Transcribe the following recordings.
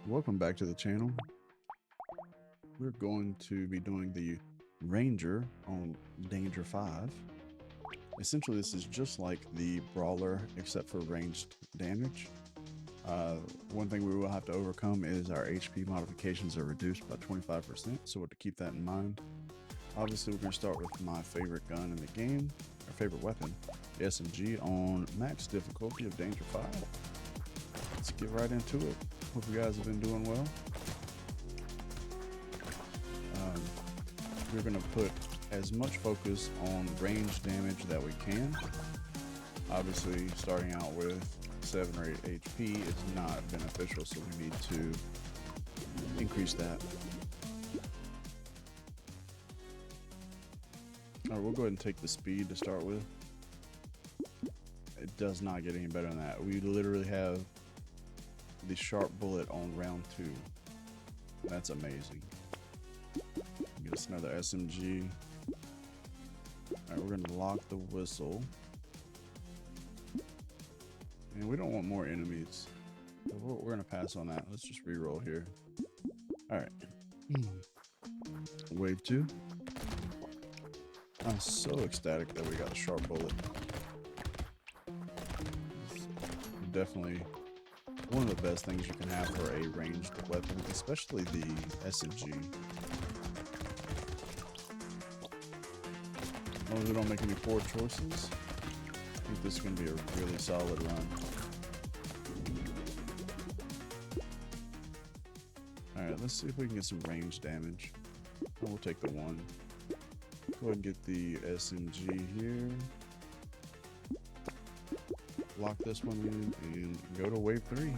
Welcome back to the channel. We're going to be doing the Ranger on Danger 5. Essentially, this is just like the Brawler, except for ranged damage. One thing we will have to overcome is our HP modifications are reduced by 25%, so to keep that in mind. Obviously, we're going to start with my favorite gun in the game, our favorite weapon, the SMG on max difficulty of Danger 5. Let's get right into it. Hope you guys have been doing well. We're going to put as much focus on range damage that we can. Obviously, starting out with 7 or 8 HP is not beneficial, so we need to increase that. Alright, we'll go ahead and take the speed to start with. It does not get any better than that. We literally have the sharp bullet on round 2. That's amazing. Get us another SMG. Alright, we're gonna lock the whistle. And we don't want more enemies. So we're gonna pass on that. Let's just re-roll here. Alright. Wave 2. I'm so ecstatic that we got a sharp bullet. It's definitely one of the best things you can have for a ranged weapon, especially the SMG. As long as we don't make any poor choices, I think this is going to be a really solid run. Alright, let's see if we can get some range damage. We'll take the 1. Go ahead and get the SMG here. Lock this one in and go to wave 3.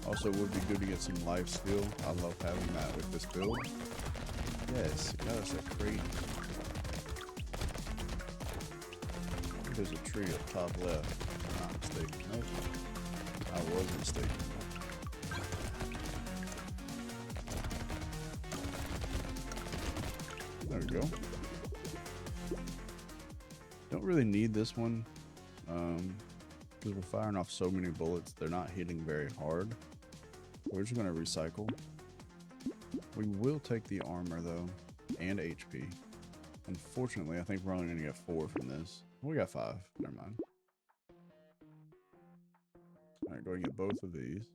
Also, it would be good to get some life steal. I love having that with this build. Yes, got us a crate. There's a tree up top left, if I'm not mistaken. Nope, I was mistaken. There we go. Don't really need this one because we're firing off so many bullets. They're not hitting very hard. We're just going to recycle. We will take the armor though, and HP. Unfortunately, I think we're only going to get 4 from this. We got 5. Never mind. All right, go and get both of these.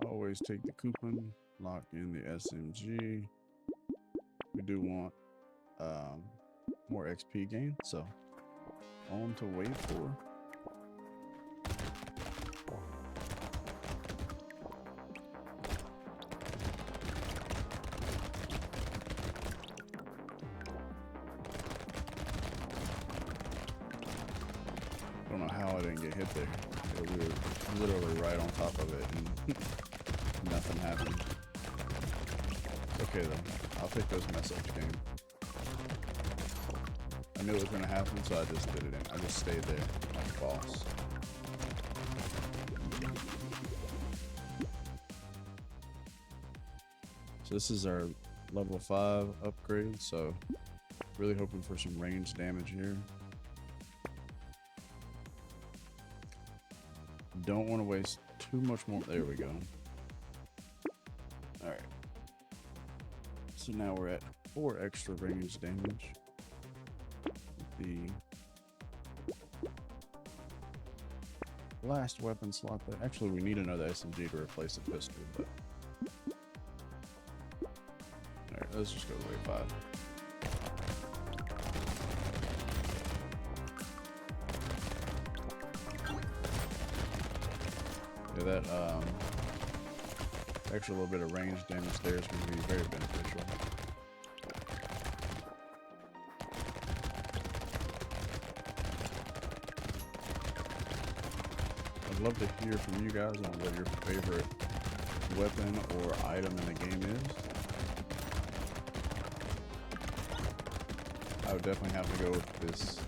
Always take the coupon, lock in the SMG. We do want more XP gain, so on to wave 4. I don't know how I didn't get hit there. We were literally right on top of it and nothing happened. It's okay though. I'll take those mess-ups game. I knew it was going to happen, so I just did it. I just stayed there like a boss. So this is our level 5 upgrade, so really hoping for some range damage here. Don't want to waste too much more. There we go. Alright. So now we're at 4 extra range damage. The last weapon slot there. Actually, we need another SMG to replace the pistol, but alright, let's just go to wave 5. Yeah, that extra little bit of range damage there is going to be very beneficial. I'd love to hear from you guys on what your favorite weapon or item in the game is. I would definitely have to go with this,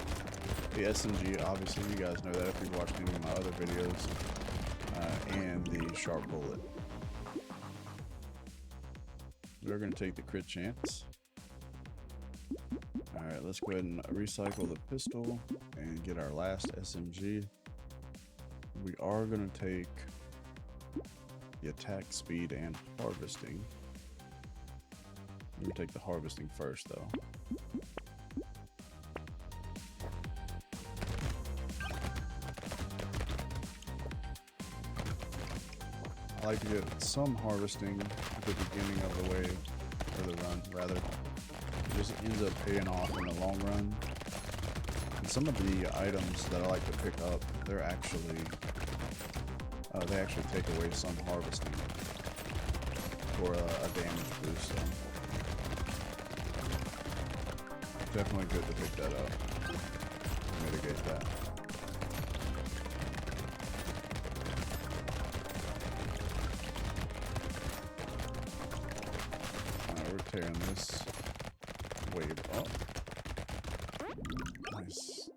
the SMG. Obviously, you guys know that if you've watched any of my other videos, and the sharp bullet. We're going to take the crit chance. Alright, let's go ahead and recycle the pistol and get our last SMG. We are going to take the attack speed and harvesting. We're going to take the harvesting first though. I like to get some harvesting at the beginning of the wave, or the run rather. It just ends up paying off in the long run. And some of the items that I like to pick up, they're actually, they actually take away some harvesting for a damage boost. So definitely good to pick that up to mitigate that. We're tearing this wave up. Nice.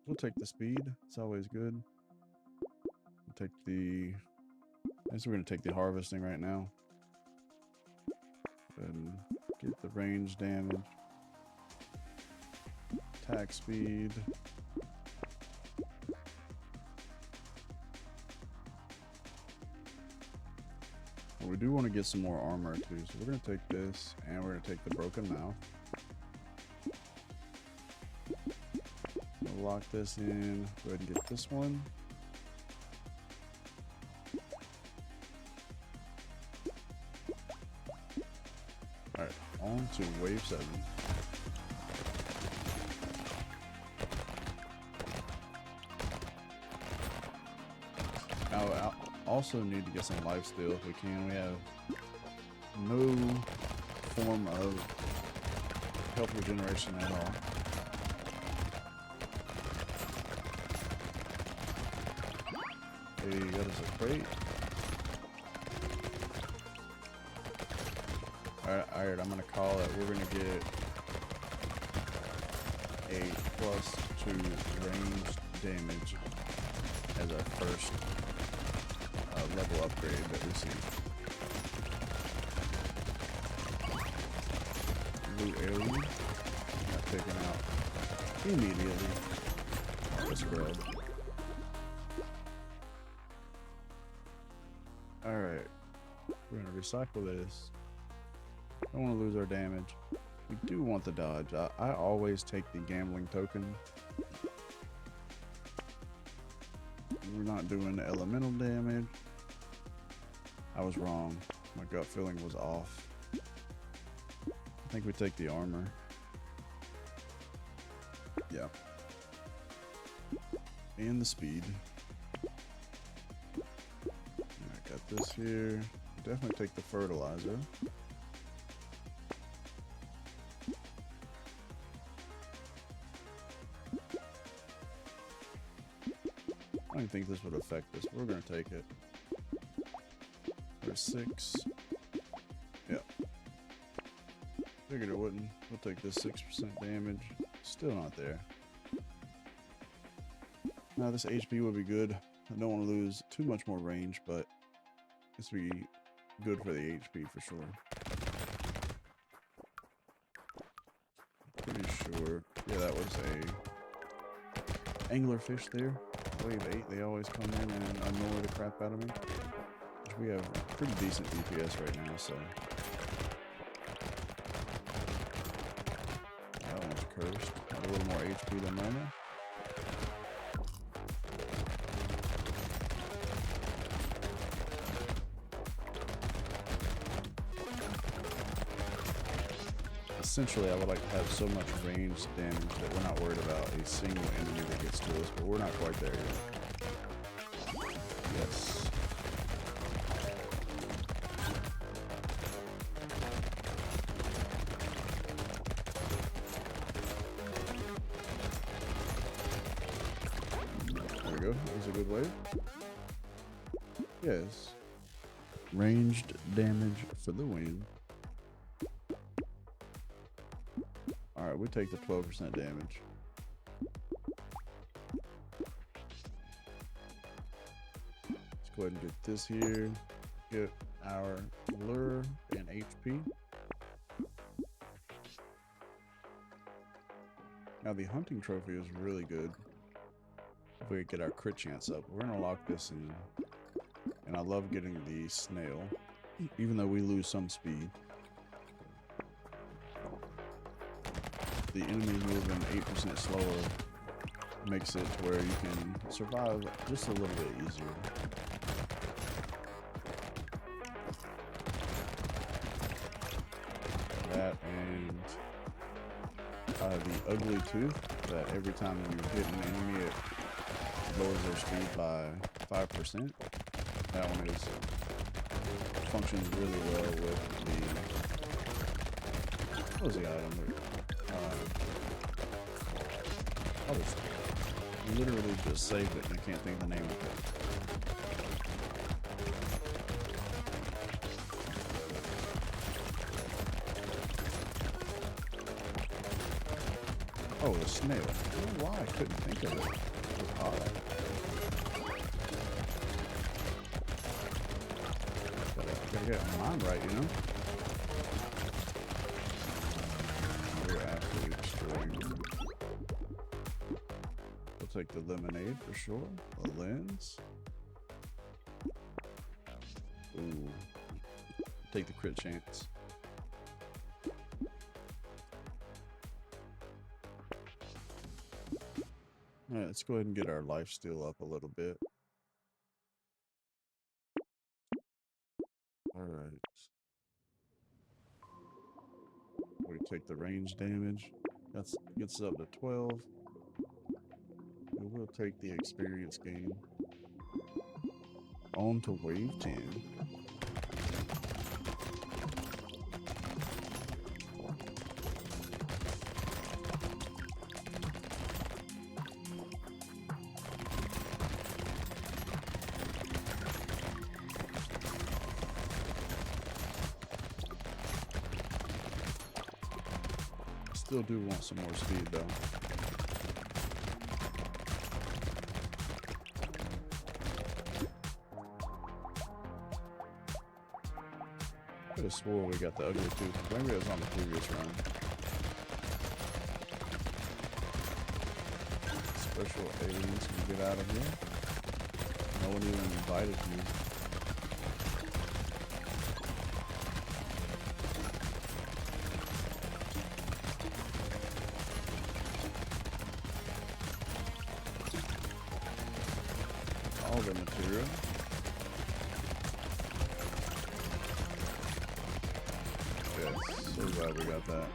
We'll take the speed. It's always good. We'll take the... I guess we're going to take the harvesting right now. And get the range damage. Attack speed. We do want to get some more armor too, so we're going to take this and we're going to take the broken mouth. We'll lock this in. Go ahead and get this one. Alright, on to wave 7. Now, also need to get some lifesteal if we can. We have no form of health regeneration at all. Hey, got us a crate. Alright, I'm gonna call it. We're gonna get a +2 ranged damage as our first level upgrade that we see. Blue alien got taken out immediately. Let's grub. Alright, we're gonna recycle this. Don't want to lose our damage. We do want the dodge. I always take the gambling token. We're not doing the elemental damage. I was wrong. My gut feeling was off. I think we take the armor. Yeah. And the speed. I got this here. Definitely take the fertilizer. I don't think this would affect us. We're going to take it. There's 6. Yep. Figured it wouldn't. We'll take this 6% damage. Still not there. Now this HP would be good. I don't want to lose too much more range, but this would be good for the HP for sure. Pretty sure. Yeah, that was a anglerfish there. Wave 8, they always come in and annoy the crap out of me. We have pretty decent DPS right now, so that one's cursed. Got a little more HP than normal. Essentially, I would like to have so much range damage that we're not worried about a single enemy that gets to us, but we're not quite there yet. Yes. There was a good wave. Yes. Ranged damage for the win. Alright, we take the 12% damage. Let's go ahead and get this here. Get our lure and HP. Now the hunting trophy is really good. If we get our crit chance up, we're gonna lock this in. And I love getting the snail, even though we lose some speed. The enemy moving 8% slower makes it to where you can survive just a little bit easier. That and the ugly tooth, that every time you hit an enemy it lowers their speed by 5%. That one functions really well with the, what was the item? Other stuff. Literally just saved it and I can't think of the name of it. Oh, the snail. I don't know why I couldn't think of it. It was odd. Gotta get my mind right, you know? We're absolutely destroying them. We'll take the lemonade for sure. The lens. Ooh. Take the crit chance. Alright, let's go ahead and get our life steal up a little bit. Alright. We take the range damage. That gets us up to 12. And we'll take the experience gain. On to wave 10. Still do want some more speed though. I could have swore we got the ugly tooth. Maybe it was on the previous run. Special aliens can get out of here. No one even invited you. All the material. Yes, so glad we got that.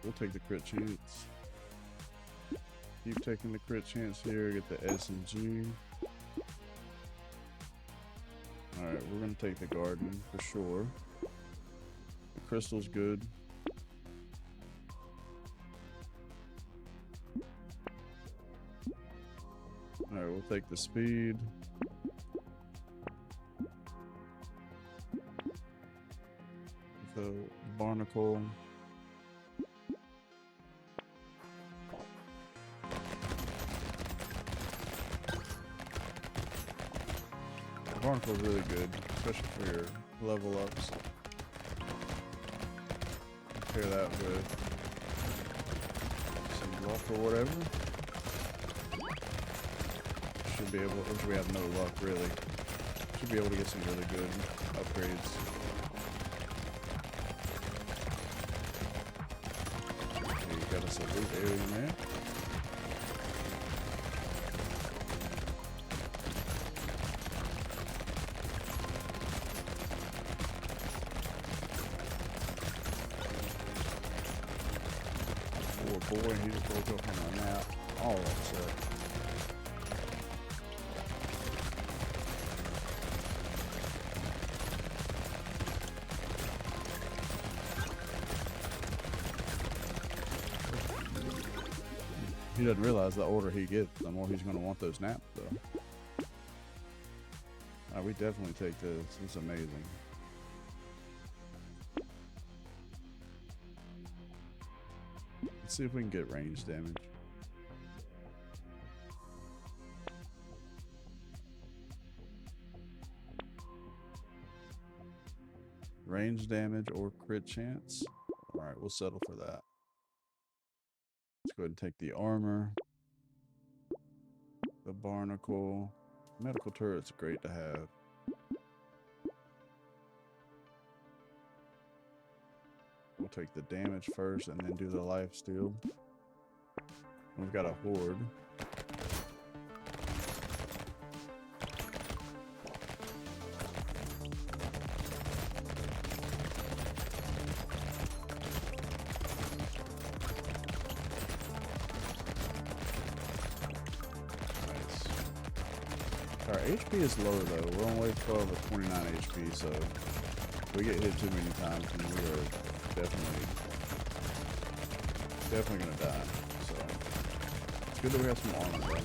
We'll take the crit chance. Keep taking the crit chance here, get the SMG. Alright, we're gonna take the garden for sure. The crystal's good. Alright, we'll take the speed. The barnacle. The barnacle's really good, especially for your level ups. Pair that with some luck or whatever. Should be able, if we have no luck really, should be able to get some really good upgrades. Okay, you got us a loot area in there. Poor boy, he just woke up on a nap, all upset. He doesn't realize the older he gets, the more he's going to want those naps, though. We definitely take this. It's amazing. Let's see if we can get range damage. range damage or crit chance. Alright, we'll settle for that. Let's go ahead and take the armor. The barnacle. Medical turret's great to have. We'll take the damage first and then do the life steal. We've got a horde. Our HP is low though. We're on wave 12 with 29 HP, so if we get hit too many times, then we are definitely gonna die. So it's good that we have some armor though.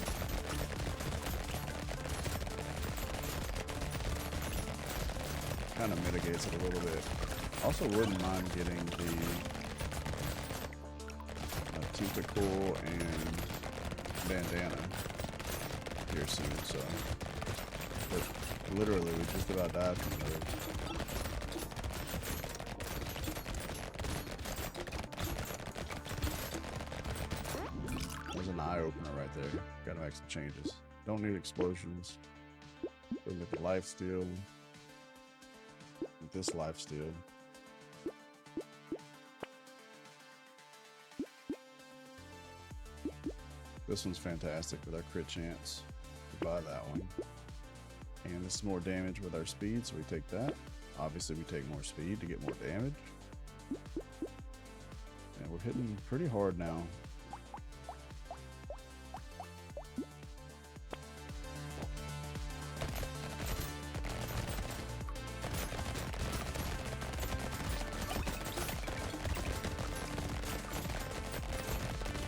Kind of mitigates it a little bit. Also wouldn't mind getting the tentacle and bandana here soon, so. But literally, we just about died from those. There's an eye opener right there. Gotta make some changes. Don't need explosions. Look at the life steal. This life steal. This one's fantastic with our crit chance. We buy that one. And this is more damage with our speed, so we take that. Obviously, we take more speed to get more damage. And we're hitting pretty hard now.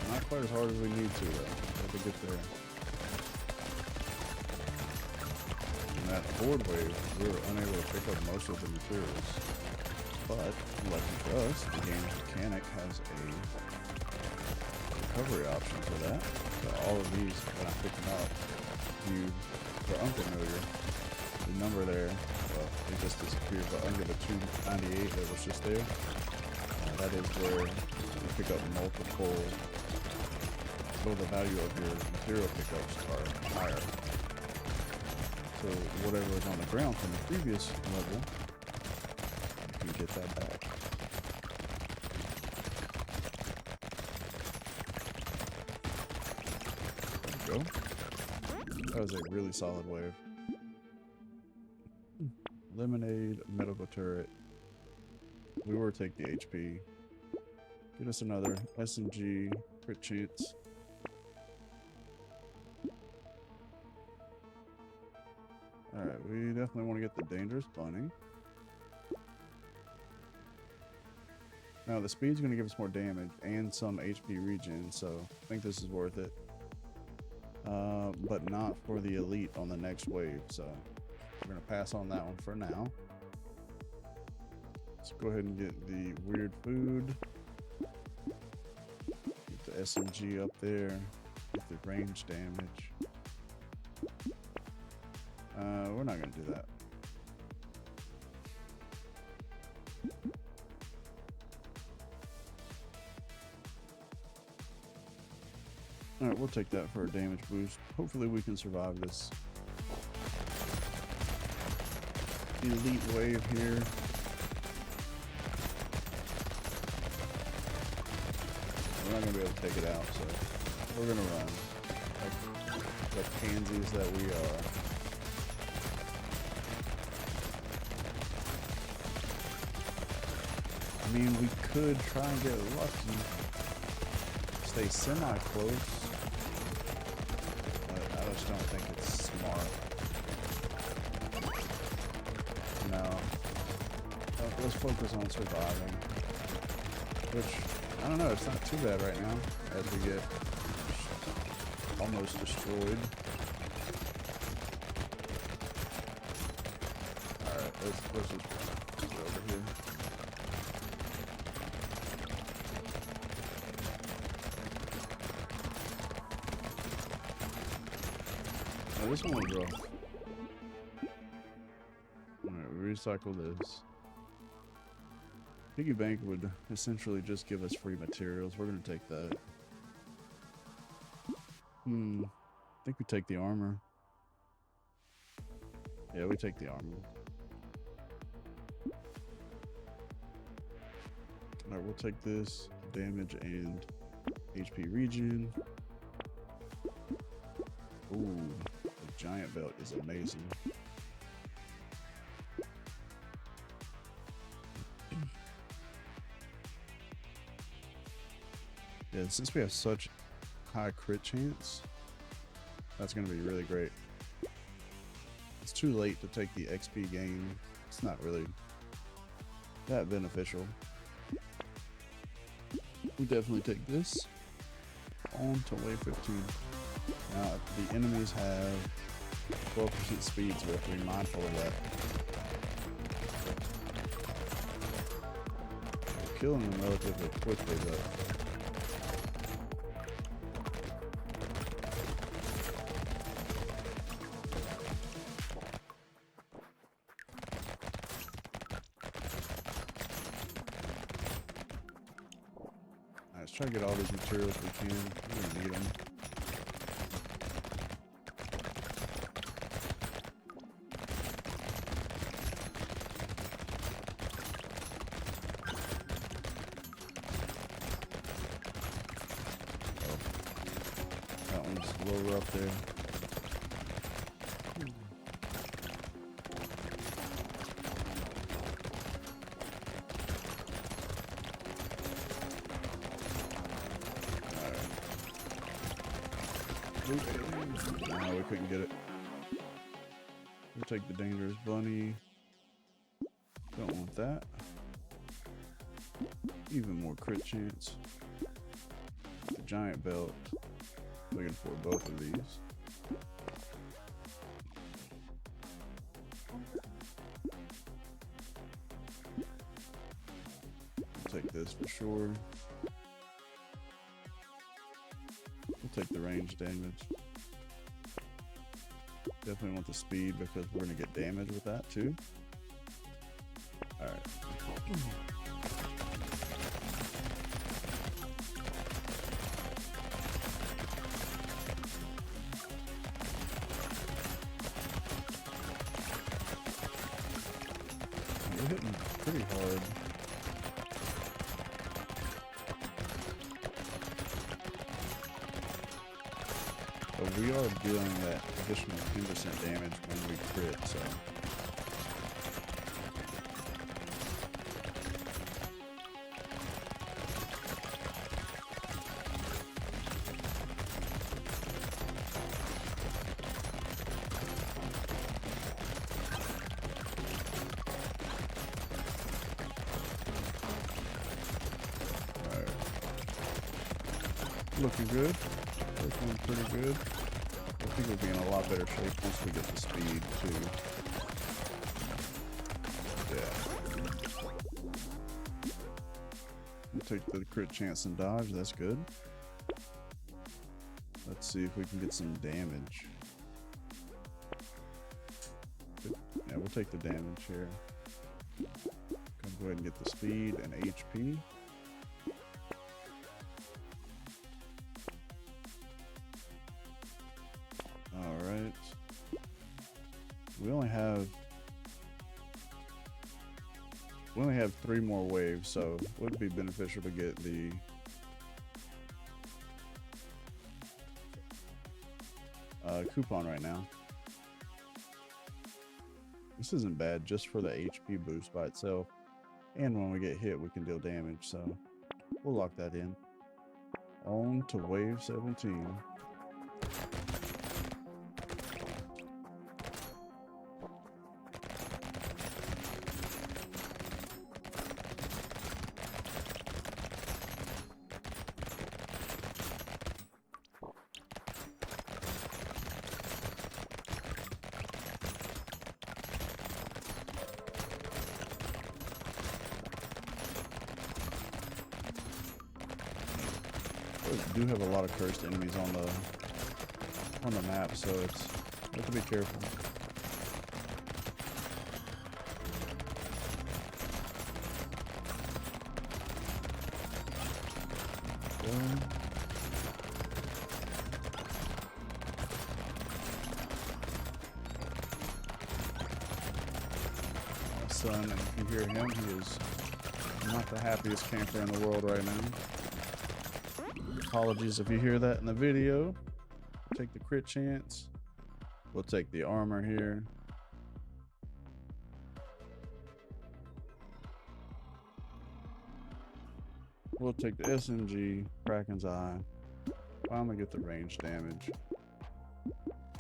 Not quite as hard as we need to, though. Got to get there. That horde wave, we were unable to pick up most of the materials. But, lucky for us, the game's mechanic has a recovery option for that. So all of these, when I pick them up, you are unfamiliar. The number there, well, it just disappeared, but under the 298 that was just there, that is where you pick up multiple, so the value of your material pickups are higher. So whatever was on the ground from the previous level, you can get that back. There we go. That was a really solid wave. Lemonade, medical turret. We were take the HP. Get us another SMG, crit chance. Alright, we definitely want to get the dangerous bunny. Now the speed's going to give us more damage and some HP regen, so I think this is worth it. But not for the elite on the next wave, so we're going to pass on that one for now. Let's go ahead and get the weird food. Get the SMG up there. Get the range damage. We're not going to do that. Alright, we'll take that for a damage boost. Hopefully we can survive this elite wave here. We're not going to be able to take it out, so we're going to run. Like the pansies that we are. I mean, we could try and get lucky, stay semi-close, but I just don't think it's smart. No. Let's focus on surviving, which, I don't know, it's not too bad right now, as we get almost destroyed. Alright, let's just get over here. Oh, this one was rough. Alright, we recycle this. Piggy bank would essentially just give us free materials. We're going to take that. I think we take the armor. Yeah, we take the armor. Alright, we'll take this. Damage and HP regen. Ooh, the giant belt is amazing. Yeah, since we have such high crit chance, that's going to be really great. It's too late to take the XP gain. It's not really that beneficial. We definitely take this on to wave 15. Now, the enemies have 12% speed, so we have to be mindful of that. We're killing them relatively quickly, though. Let's try to get all these materials we can. We're gonna need them. Oh. That one's a little rough there. No, we couldn't get it. We'll take the dangerous bunny. Don't want that. Even more crit chance. The giant belt. Looking for both of these. We'll take this for sure. We'll take the range damage. Definitely want the speed because we're going to get damage with that too. Alright. We're hitting pretty hard. But we are dealing that additional 10% damage when we crit, so. Alright. Looking good. Looking pretty good. I think we'll be in a lot better shape once we get the speed too. Yeah. We'll take the crit chance and dodge, that's good. Let's see if we can get some damage. Yeah, we'll take the damage here. Go ahead and get the speed and HP. Alright. We only have 3 more waves, so it would be beneficial to get the coupon right now. This isn't bad just for the HP boost by itself, and when we get hit we can deal damage, so we'll lock that in. On to wave 17. We do have a lot of cursed enemies on the map, so we have to be careful. son, and if you hear him, he is not the happiest camper in the world right now. Apologies if you hear that in the video. Take the crit chance. We'll take the armor here. We'll take the SMG, Kraken's Eye. Finally get the range damage.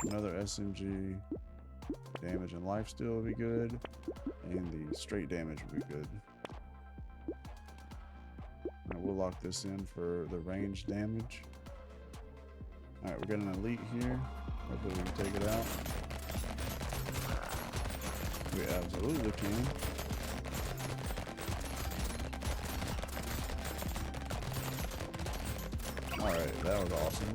Another SMG. Damage and lifesteal will be good. And the straight damage will be good. And we'll lock this in for the range damage. Alright, we got an elite here. Hopefully we can take it out. We absolutely can. Alright, that was awesome.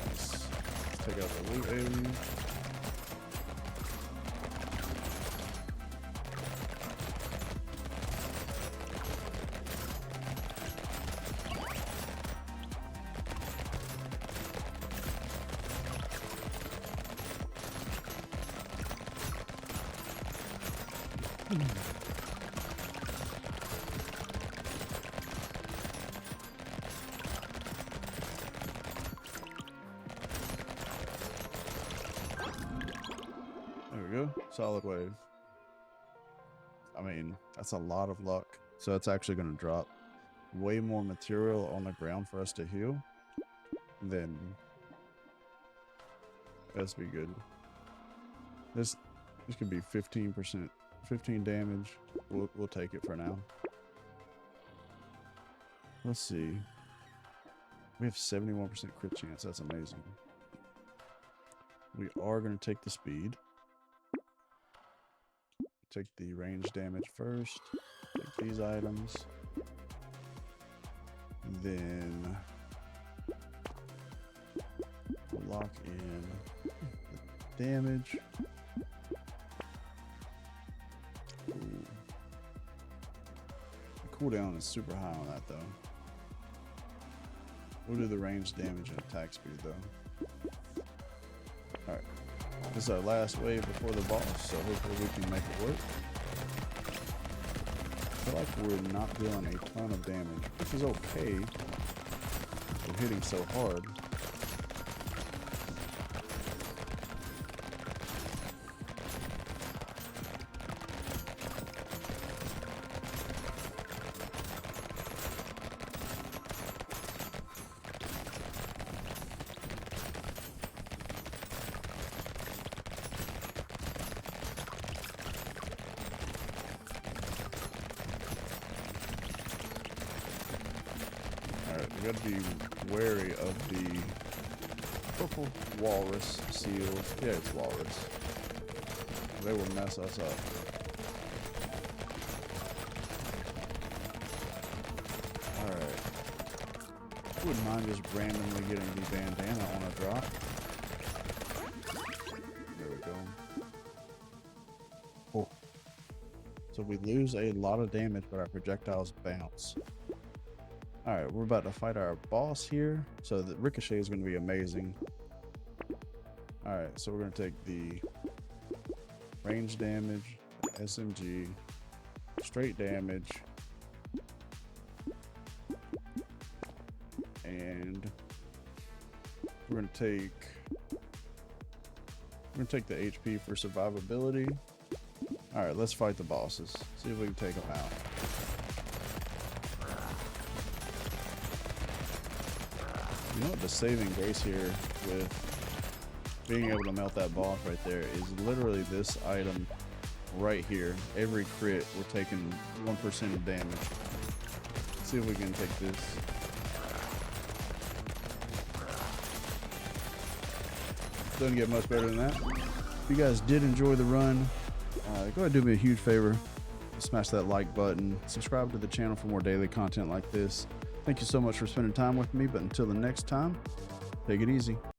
Let's take out the loot alien. There we go. Solid wave. I mean, that's a lot of luck. So it's actually going to drop way more material on the ground for us to heal. Then let's be good. This could be 15%, 15 damage. We'll take it for now. Let's see. We have 71% crit chance. That's amazing. We are going to take the speed. Take the range damage first. Take these items. Then we'll lock in the damage. Ooh. The cooldown is super high on that though. We'll do the range damage and attack speed though. Alright. This is our last wave before the boss, so hopefully we can make it work. I feel like we're not dealing a ton of damage, which is okay. We're hitting so hard. We gotta be wary of the purple walrus seals. Yeah, it's walrus. They will mess us up. Alright. Wouldn't mind just randomly getting the bandana on a drop. There we go. Oh. So we lose a lot of damage, but our projectiles bounce. Alright, we're about to fight our boss here. So the ricochet is going to be amazing. Alright, so we're going to take the range damage, SMG, straight damage, and we're going to take the HP for survivability. Alright, let's fight the bosses. See if we can take them out. You know what the saving grace here with being able to melt that boss right there is literally this item right here. Every crit, we're taking 1% of damage. Let's see if we can take this. Doesn't get much better than that. If you guys did enjoy the run, go ahead and do me a huge favor. Smash that like button. Subscribe to the channel for more daily content like this. Thank you so much for spending time with me, but until the next time, take it easy.